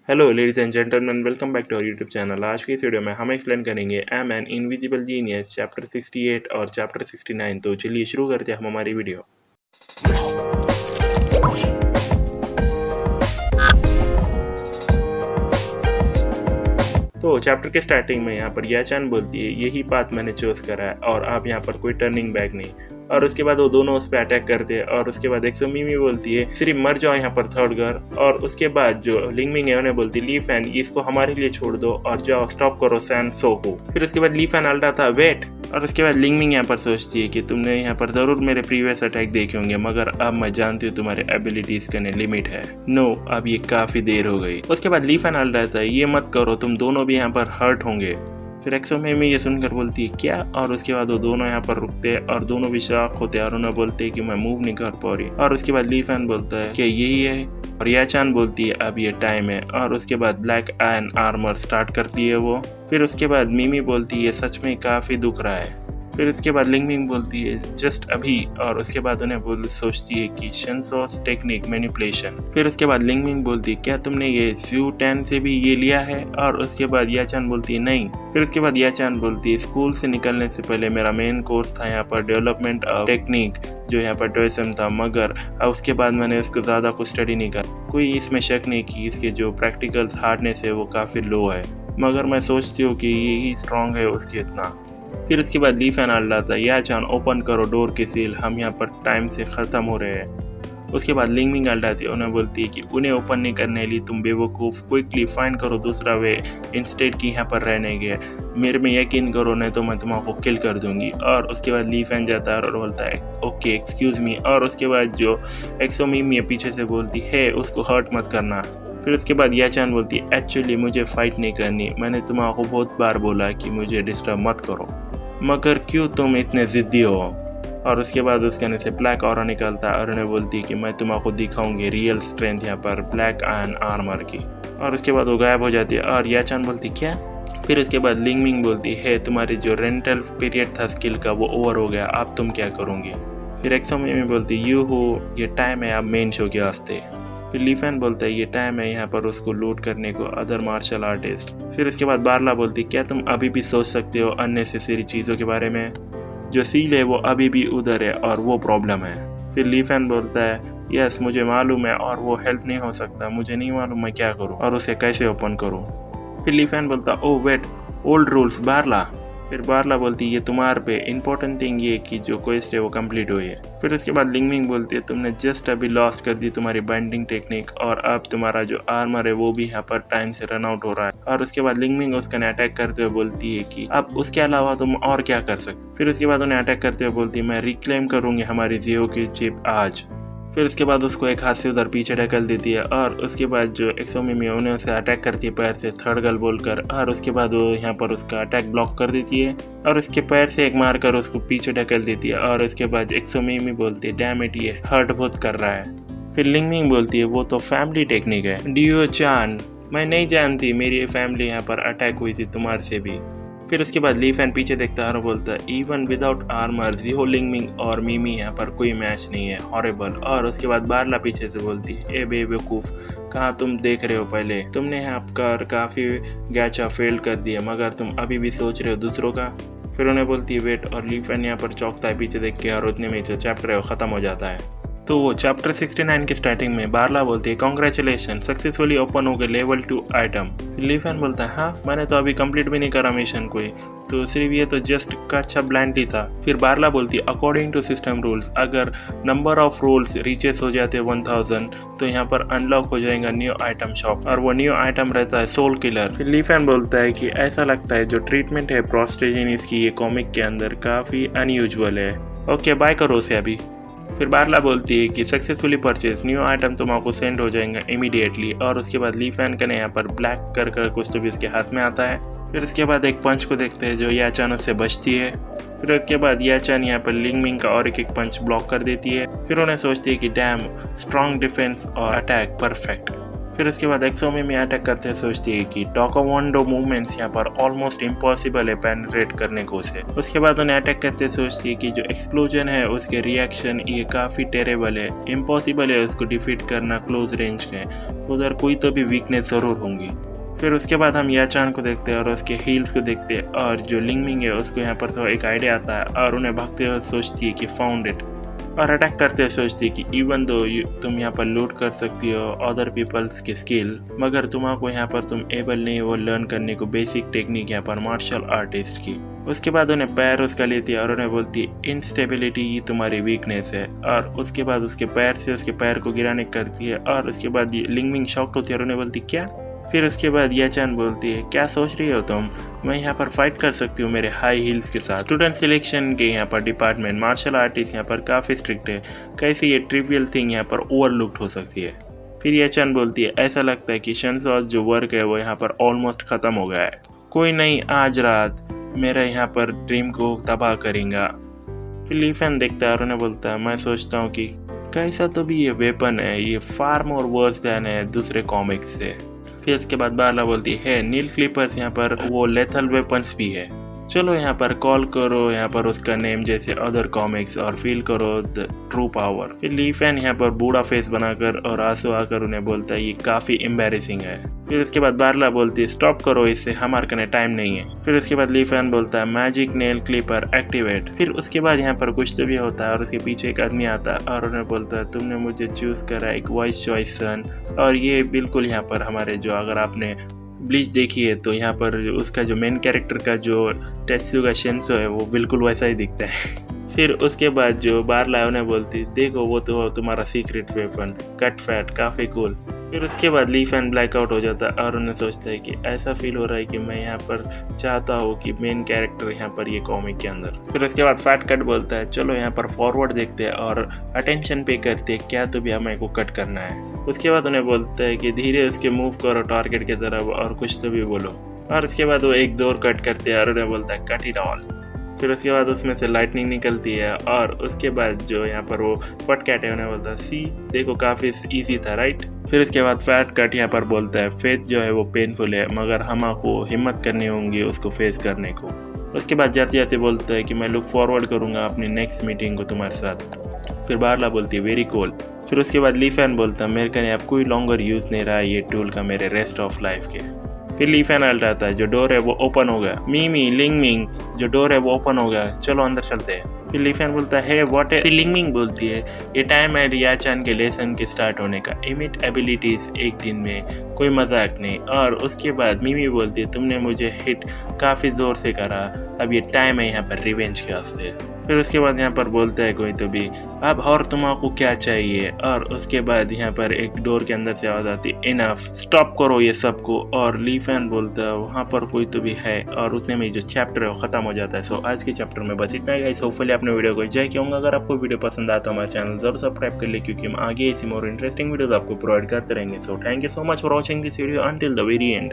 Hello ladies and gentleman, welcome back to our YouTube channel. आज की इस video में हम एक्सप्लेन करेंगे M N invisible genius chapter 68 और चैप्टर 69। तो चलिए शुरू करते हैं हम हमारी वीडियो। तो चैप्टर के स्टार्टिंग में यहाँ पर याचान बोलती है यही बात मैंने चूज करा है और अब यहाँ पर कोई टर्निंग बैक नहीं। और उसके बाद वो दोनों उस पर अटैक करते हैं और उसके बाद एक्सोमिमी बोलती है सिर्फ मर जाओ यहाँ पर थर्ड घर। और उसके बाद जो लिंगमिंग है उन्हें बोलती है ली फैन इसको हमारे लिए छोड़ दो और जाओ स्टॉप करो सैन सो को। फिर उसके बाद ली फैन अल्टा था वेट। और उसके बाद लिंगमिंग यहाँ पर सोचती है कि तुमने यहाँ पर जरूर मेरे प्रीवियस अटैक देखे होंगे, मगर अब मैं जानती हूँ तुम्हारे एबिलिटीज का लिमिट है। नो, अब ये काफी देर हो गई। उसके बाद ली फैन अल्टा था ये मत करो, तुम दोनों भी यहाँ पर हर्ट होंगे। फिर एक्सोमिमी ये सुनकर बोलती है क्या। और उसके बाद वो दोनों यहाँ पर रुकते हैं और दोनों भी शॉक होते हैं और उन्हें बोलते हैं कि मैं मूव नहीं कर पा रही। और उसके बाद ली फैन बोलता है कि यही है। और याचान बोलती है अब ये टाइम है। और उसके बाद ब्लैक आयरन आर्मर स्टार्ट करती है वो। फिर उसके बाद मिमी बोलती है सच में काफी दुख रहा है। फिर उसके बाद लिंगमिंग बोलती है जस्ट अभी। और उसके बाद उन्हें सोचती है कि शंसोस टेक्निक मैनिपुलेशन। फिर उसके बाद लिंगमिंग बोलती है क्या तुमने ये Zhu 10 से भी ये लिया है। और उसके बाद याचान बोलती है नहीं। फिर उसके बाद याचान बोलती है स्कूल से निकलने से पहले मेरा मेन कोर्स था यहाँ पर डेवलपमेंट ऑफ टेक्निक, जो यहाँ पर टॉयसम था, मगर उसके बाद मैंने इसको ज़्यादा कुछ स्टडी नहीं कर। कोई इसमें शक नहीं कि इसके जो प्रैक्टिकल हार्डनेस है वो काफ़ी लो है, मगर मैं सोचती हूँ कि यही स्ट्रॉन्ग है उसके इतना। फिर उसके बाद ली फैन अल्टा था याचान ओपन करो डोर की सील, हम यहाँ पर टाइम से ख़त्म हो रहे हैं। उसके बाद लिंगमिंग अल्टाती है, उन्हें बोलती है कि उन्हें ओपन नहीं करने ली तुम बेवकूफ़, क्विकली फाइंड करो दूसरा वे इंस्टेड की यहाँ पर रहने के। मेरे में यकीन करो नहीं तो मैं तुम्हारा किल कर दूंगी। और उसके बाद ली फैन जाता है और बोलता है ओके एक्सक्यूज़ मी। और उसके बाद जो एक्सोमिमी पीछे से बोलती है उसको हर्ट मत करना। फिर उसके बाद याचान बोलती है एक्चुअली मुझे फ़ाइट नहीं करनी, मैंने तुम्हारा बहुत बार बोला कि मुझे डिस्टर्ब मत करो, मगर क्यों तुम इतने ज़िद्दी हो। और उसके बाद उसके अंदर से ब्लैक ऑरा निकलता है और उन्हें बोलती है कि मैं तुम्हारा दिखाऊंगी रियल स्ट्रेंथ यहाँ पर ब्लैक आयरन आर्मर की। और उसके बाद वो गायब हो जाती है और याचान बोलती क्या। फिर उसके बाद लिंगमिंग बोलती है तुम्हारी जो रेंटल पीरियड था स्किल का वो ओवर हो गया, अब तुम क्या करोगे। फिर एक्सोमिमी बोलती यू हो ये टाइम है अब मेन शो के वास्ते। फिर ली फैन बोलता है ये टाइम है यहाँ पर उसको लूट करने को अदर मार्शल आर्टिस्ट। फिर उसके बाद बारला बोलती क्या तुम अभी भी सोच सकते हो अननेसेसरी चीज़ों के बारे में, जो सील है वो अभी भी उधर है और वो प्रॉब्लम है। फिर ली फैन बोलता है यस मुझे मालूम है और वो हेल्प नहीं हो सकता, मुझे नहीं मालूम मैं क्या करूँ और उसे कैसे ओपन करूँ। फिर ली फैन बोलता ओ वेट ओल्ड रूल्स बारला। फिर बारला बोलती ये तुम्हारे पे इम्पोर्टेंट थिंग ये कि जो क्वेस्ट है वो कंप्लीट हुई है। फिर उसके बाद लिंगमिंग बोलती है तुमने जस्ट अभी लॉस्ट कर दी तुम्हारी बाइंडिंग टेक्निक और अब तुम्हारा जो आर्मर है वो भी यहाँ पर टाइम से रन आउट हो रहा है। और उसके बाद लिंगमिंग उसका अटैक करते हुए बोलती है कि अब उसके अलावा तुम और क्या कर सकते। फिर उसके बाद उन्हें अटैक करते हुए बोलती है मैं रिक्लेम करूँगी हमारी जियो की चिप आज। फिर उसके बाद उसको एक हाथ से उधर पीछे ढकल देती है और उसके बाद जो एक्सोमिमी उन्हें उसे अटैक करती है पैर से थर्ड गर्ल बोलकर। और उसके बाद वो यहाँ पर उसका अटैक ब्लॉक कर देती है और उसके पैर से एक मार कर उसको पीछे ढकल देती है। और उसके बाद एक्सोमिमी बोलती है डैम इट ये हर्ट बहुत कर रहा है। फिर लिंगमिंग बोलती है वो तो फैमिली टेक्निक है डियो चान, मैं नहीं जानती मेरी फैमिली यहाँ पर अटैक हुई थी तुम्हारे से भी। फिर उसके बाद ली फैन पीछे देखता है और बोलता है इवन विदाउट आर्मर जिहो लिंगमिंग और मिमी यहाँ पर कोई मैच नहीं है, हॉरिबल। और उसके बाद बारला पीछे से बोलती है ए बेवकूफ़ कहाँ तुम देख रहे हो, पहले तुमने यहाँ पर काफ़ी गैचा फेल कर दिया मगर तुम अभी भी सोच रहे हो दूसरों का। फिर उन्हें बोलती है वेट। और ली फैन यहाँ पर चौंकता है पीछे देख के और उतने में जो चैप्टर है वो ख़त्म हो जाता है। तो वो चैप्टर 69 की स्टार्टिंग में बारला बोलती है कॉन्ग्रेचुलेशन सक्सेसफुली ओपन हो गए लेवल 2 आइटम। ली फैन बोलता है हाँ मैंने तो अभी कंप्लीट भी नहीं करा मिशन कोई, तो सिर्फ ये तो जस्ट का अच्छा ब्लाइंडली था। फिर बारला बोलती है अकॉर्डिंग टू सिस्टम रूल्स अगर नंबर ऑफ रोल्स रीचेस हो जाते 1000 तो यहाँ पर अनलॉक हो जाएगा न्यू आइटम शॉप और वो न्यू आइटम रहता है सोल किलर। फिर ली फैन बोलता है कि ऐसा लगता है जो ट्रीटमेंट है प्रोस्टेजिनिस की ये कॉमिक के अंदर काफ़ी अनयूजुअल है, ओके बाय करो उसे अभी। फिर बारला बोलती है कि सक्सेसफुली परचेज न्यू आइटम तुम्हारा सेंड हो जाएंगे इमीडिएटली। और उसके बाद ली फैन का यहाँ पर ब्लैक कर कुछ तो भी उसके हाथ में आता है। फिर उसके बाद एक पंच को देखते हैं जो याचान उससे बचती है। फिर उसके बाद याचान यहाँ पर लिंगमिंग का और एक पंच ब्लॉक कर देती है। फिर उन्हें सोचती है कि डैम स्ट्रॉन्ग डिफेंस और अटैक परफेक्ट। फिर उसके बाद एक्सोमी में अटैक करते सोचती है कि टोकोवोंडो मूवमेंट्स यहाँ पर ऑलमोस्ट इम्पॉसिबल है पेनिट्रेट करने को उसे। उसके बाद उन्हें अटैक करते सोचती है कि जो एक्सप्लोजन है उसके रिएक्शन ये काफ़ी टेरेबल है, इम्पॉसिबल है उसको डिफीट करना क्लोज रेंज के, उधर कोई तो भी वीकनेस ज़रूर होंगी। फिर उसके बाद हम याचान को देखते हैं और उसके हील्स को देखते हैं और जो लिंगमिंग है उसको यहाँ पर तो एक आइडिया आता है और उन्हें भागते हुए सोचती है कि फाउंड इट, और अटैक करते हुए सोचती है कि इवन दो तुम यहाँ पर लूट कर सकती हो अदर पीपल्स की स्किल, मगर तुम्हारा यहाँ पर तुम एबल नहीं वो लर्न करने को बेसिक टेक्निक यहाँ पर मार्शल आर्टिस्ट की। उसके बाद उन्हें पैर उसका लेती है और उन्हें बोलती है इनस्टेबिलिटी ही तुम्हारी वीकनेस है, और उसके बाद उसके पैर से उसके पैर को गिराने करती है और उसके बाद लिंगमिंग शॉक्ड होती है और उन्हें बोलती क्या। फिर उसके बाद याचान बोलती है क्या सोच रही हो तुम, मैं यहाँ पर फाइट कर सकती हूँ मेरे हाई हील्स के साथ। स्टूडेंट सिलेक्शन के यहाँ पर डिपार्टमेंट मार्शल आर्टिस्ट यहाँ पर काफ़ी स्ट्रिक्ट है, कैसे ये ट्रिवियल थिंग यहाँ पर ओवरलुक्ड हो सकती है। फिर याचान बोलती है ऐसा लगता है कि शनसॉस जो वर्क है वो यहाँ पर ऑलमोस्ट ख़त्म हो गया है, कोई नहीं आज रात मेरा यहाँ पर ड्रीम को तबाह करेगा। फिर ली फैन देखता है और उन्हें बोलता है मैं सोचता हूँ कि कैसा तो भी ये वेपन है ये फार मोर वर्स दैन है दूसरे कॉमिक्स से। फिर उसके बाद बारला बोलती है नील क्लिपर्स यहाँ पर वो लेथल वेपन्स भी है, चलो यहाँ पर कॉल करो यहाँ पर उसका नेम जैसे अदर कॉमिक्स और फील करो द ट्रू पावर। फिर ली फैन यहाँ पर बूढ़ा फेस बनाकर और आंसू आकर उन्हें बोलता है ये काफ़ी एम्बैरेसिंग है। फिर उसके बाद बारला बोलती है स्टॉप करो इससे हमारे कने टाइम नहीं है। फिर उसके बाद ली फैन बोलता है मैजिक नेल क्लिपर एक्टिवेट। फिर उसके बाद यहाँ पर कुछ तो भी होता है और उसके पीछे एक आदमी आता है और उन्हें बोलता है तुमने मुझे चूज़ करा एक वॉइस चॉइस सन, और ये बिल्कुल यहाँ पर हमारे जो अगर आपने ब्लीच देखी है तो यहाँ पर उसका जो मेन कैरेक्टर का जो टेत्सुगा शिन्सो है वो बिल्कुल वैसा ही दिखता है। फिर उसके बाद जो बारला उन्हें बोलती देखो वो तो तुम्हारा सीक्रेट वेपन कट फैट काफ़ी कूल। फिर उसके बाद ली फैन ब्लैकआउट हो जाता है और उन्हें सोचता है कि ऐसा फील हो रहा है कि मैं यहाँ पर चाहता हूँ कि मेन कैरेक्टर यहाँ पर ये कॉमिक के अंदर। फिर उसके बाद फैट कट बोलता है चलो यहाँ पर फॉरवर्ड देखते हैं और अटेंशन पे करते हैं क्या तो भी हमें को कट करना है। उसके बाद उन्हें बोलता है कि धीरे उसके मूव करो टारगेट की तरफ और कुछ तो भी बोलो, और उसके बाद वो एक दौर कट करते हैं और उन्हें बोलता है कट इट ऑल। फिर उसके बाद उसमें से लाइटनिंग निकलती है और उसके बाद जो यहाँ पर वो फट कैट है उन्हें बोलता है सी देखो काफ़ी इजी था राइट। फिर उसके बाद फैट कट यहाँ पर बोलता है फेथ जो है वो पेनफुल है मगर हमको हिम्मत करनी होंगी उसको फेस करने को। उसके बाद जाते जाते बोलता है कि मैं लुक फॉरवर्ड करूँगा अपनी नेक्स्ट मीटिंग को तुम्हारे साथ। फिर बारला बोलती है वेरी कूल। फिर उसके बाद ली फैन बोलता है मेरे कने अब कोई लॉन्गर यूज़ नहीं रहा ये टूल का मेरे रेस्ट ऑफ लाइफ के। फिर ली फैन अलटाता है जो डोर है वो ओपन हो गया, मीमी लिंगमिंग जो डोर है वो ओपन हो गया, चलो अंदर चलते हैं। फिर ली फैन बोलता है व्हाट है। फिर लिंगमिंग बोलती है ये टाइम है याचान के लेसन के स्टार्ट होने का, इमिट एबिलिटीज एक दिन में कोई मजाक नहीं। और उसके बाद मीमी बोलती है तुमने मुझे हिट काफ़ी ज़ोर से करा, अब ये टाइम है यहाँ पर रिवेंज के वास्ते। फिर उसके बाद यहाँ पर बोलता है कोई तो भी अब और तुम्हारा क्या चाहिए, और उसके बाद यहाँ पर एक डोर के अंदर से आवाज़ आती है इनफ स्टॉप करो ये सबको। और ली फैन बोलता है वहाँ पर कोई तो भी है, और उतने में जो चैप्टर है वो ख़त्म हो जाता है। सो आज के चैप्टर में बस इतना ही गाइस, होपफुली आपने वीडियो को एंजॉय किया होगा। अगर आपको वीडियो पसंद आता है हमारे चैनल जरूर सब्सक्राइब कर ले क्योंकि हम आगे ऐसी मोर इंटरेस्टिंग वीडियोस आपको प्रोवाइड करते रहेंगे। So thank you so much for watching this video until the very and.